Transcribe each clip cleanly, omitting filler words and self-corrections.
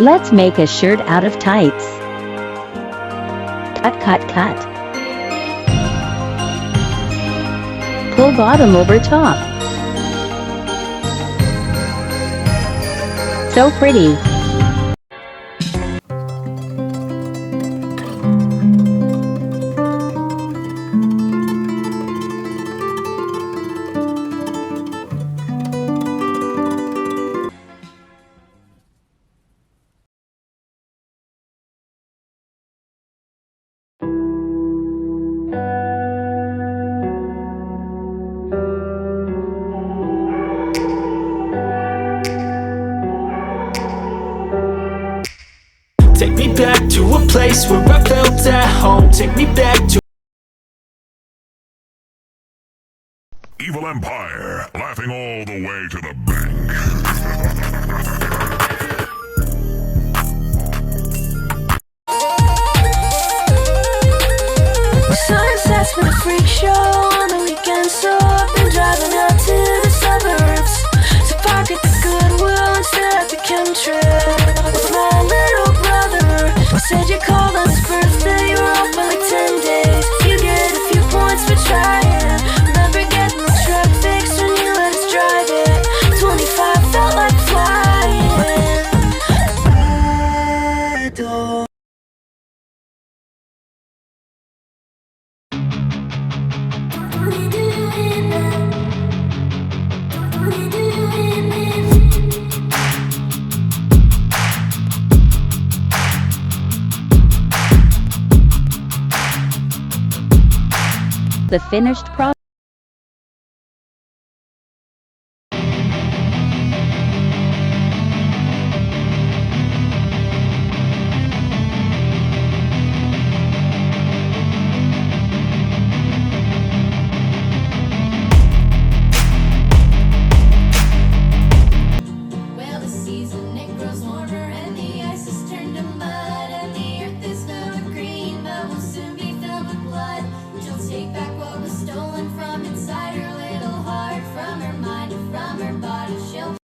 Let's make a shirt out of tights. Cut, cut, cut. Pull bottom over top. So pretty. Take me back to a place where I felt at home. Take me back to Evil Empire, laughing all the way to the bank. Sunsets for the freak show on the weekend, so I've been driving out to the suburbs to park at the Goodwill instead of the chemtrail. With my little brother, he said you called on his birthday, you were off for like 10 days. You get a few points for trying. Remember getting the truck fixed when you let us drive it. 25 felt like flying. I don't. The finished product. Well, this season it grows warmer and the ice has turned to mud, and the earth is filled with green but will soon be filled with blood. She'll take back what was stolen from inside her little heart, from her mind and from her body. She'll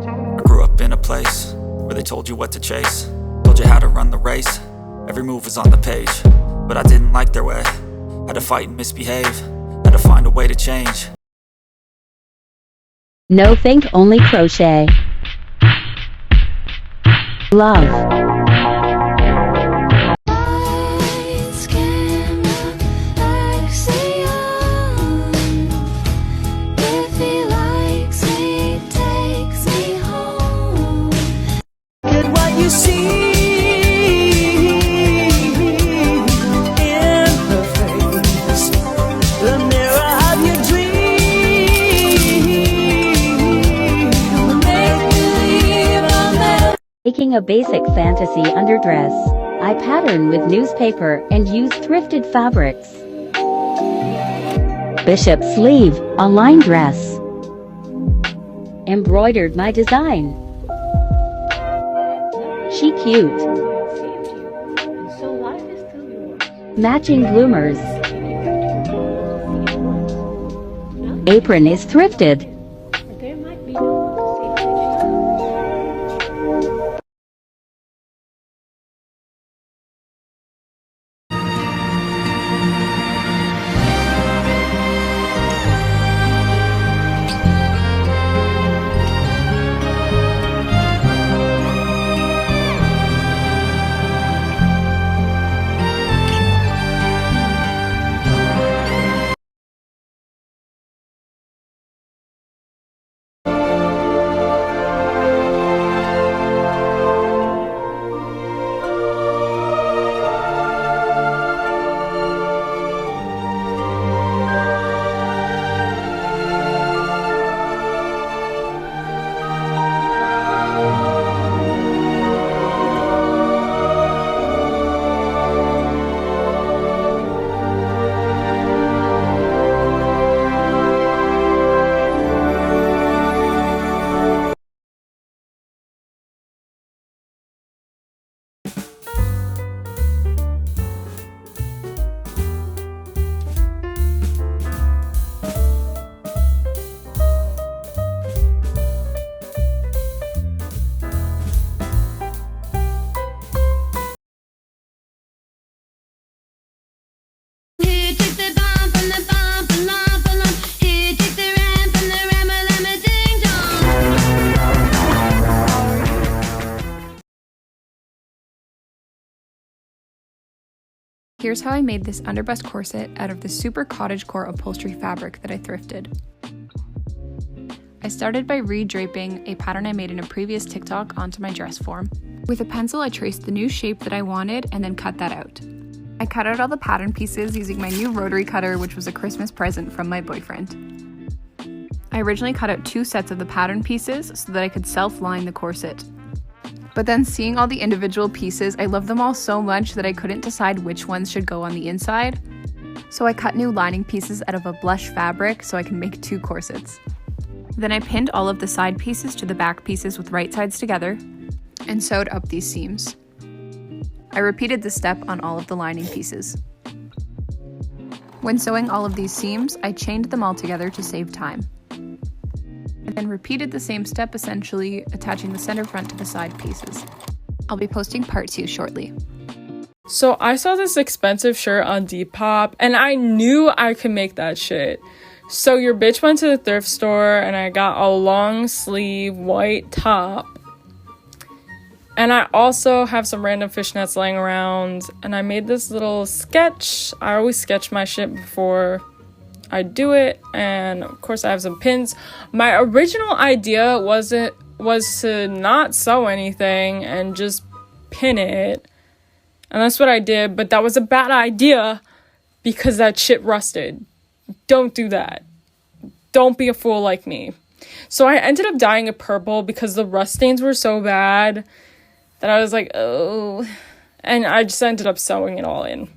I grew up in a place where they told you what to chase, told you how to run the race. Every move was on the page, but I didn't like their way. Had to fight and misbehave, had to find a way to change. No think, only crochet. Love. You see in her face the mirror of your dream. Make believe I'm there. Making a basic fantasy underdress. I pattern with newspaper and use thrifted fabrics. Bishop sleeve, a line dress. Embroidered my design. She cute. Matching bloomers. Apron is thrifted. Here's how I made this underbust corset out of the super cottagecore upholstery fabric that I thrifted. I started by re-draping a pattern I made in a previous TikTok onto my dress form. With a pencil, I traced the new shape that I wanted and then cut that out. I cut out all the pattern pieces using my new rotary cutter, which was a Christmas present from my boyfriend. I originally cut out 2 sets of the pattern pieces so that I could self-line the corset. But then seeing all the individual pieces, I loved them all so much that I couldn't decide which ones should go on the inside. So I cut new lining pieces out of a blush fabric so I can make 2 corsets. Then I pinned all of the side pieces to the back pieces with right sides together and sewed up these seams. I repeated this step on all of the lining pieces. When sewing all of these seams, I chained them all together to save time. I then repeated the same step, essentially attaching the center front to the side pieces. I'll be posting part 2 shortly. So I saw this expensive shirt on Depop and I knew I could make that shit. So your bitch went to the thrift store and I got a long sleeve white top. And I also have some random fishnets laying around and I made this little sketch. I always sketch my shit before I do it, and of course I have some pins. My original idea was to not sew anything and just pin it, and that's what I did, but that was a bad idea because that shit rusted. Don't do that. Don't be a fool like me. So I ended up dyeing it purple because the rust stains were so bad that I was like, oh, and I just ended up sewing it all in.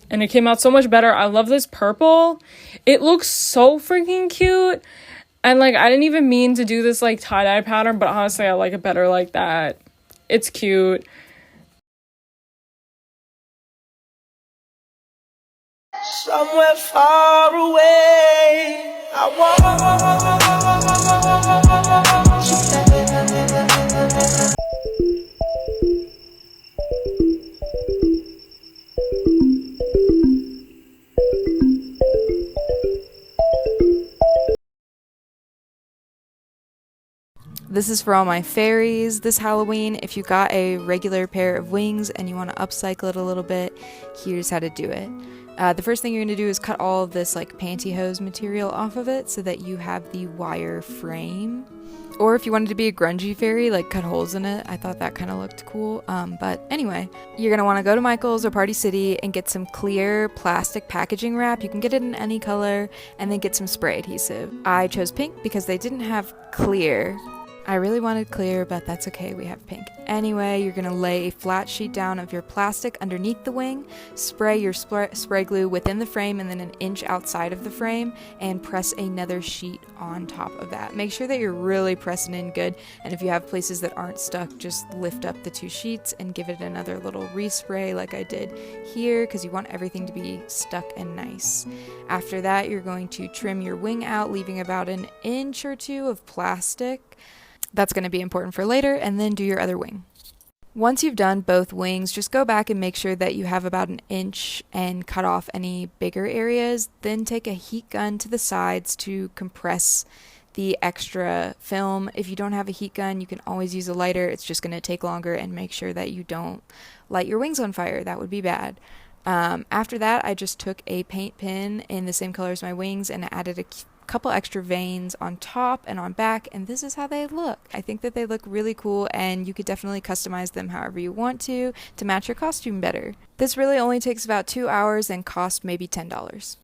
And it came out so much better. I love this purple. It looks so freaking cute. And like, I didn't even mean to do this like tie-dye pattern, but honestly, I like it better like that. It's cute. Somewhere far away, I want This is for all my fairies this Halloween. If you got a regular pair of wings and you want to upcycle it a little bit, here's how to do it. The first thing you're going to do is cut all of this like pantyhose material off of it so that you have the wire frame. Or if you wanted to be a grungy fairy, like cut holes in it. I thought that kind of looked cool. But anyway, you're going to want to go to Michael's or Party City and get some clear plastic packaging wrap. You can get it in any color, and then get some spray adhesive. I chose pink because they didn't have clear. I really wanted clear, but that's okay, we have pink. anyway. You're going to lay a flat sheet down of your plastic underneath the wing, spray your spray glue within the frame and then an inch outside of the frame, and press another sheet on top of that. Make sure that you're really pressing in good, and if you have places that aren't stuck, just lift up the 2 sheets and give it another little respray like I did here, because you want everything to be stuck and nice. After that, you're going to trim your wing out, leaving about an inch or 2 of plastic. That's going to be important for later, and then do your other wing. Once you've done both wings, just go back and make sure that you have about an inch and cut off any bigger areas. Then take a heat gun to the sides to compress the extra film. If you don't have a heat gun, you can always use a lighter. It's just going to take longer, and make sure that you don't light your wings on fire. That would be bad. After that, I just took a paint pen in the same color as my wings and added a couple extra veins on top and on back, and this is how they look. I think that they look really cool, and you could definitely customize them however you want to match your costume better. This really only takes about 2 hours and cost maybe $10.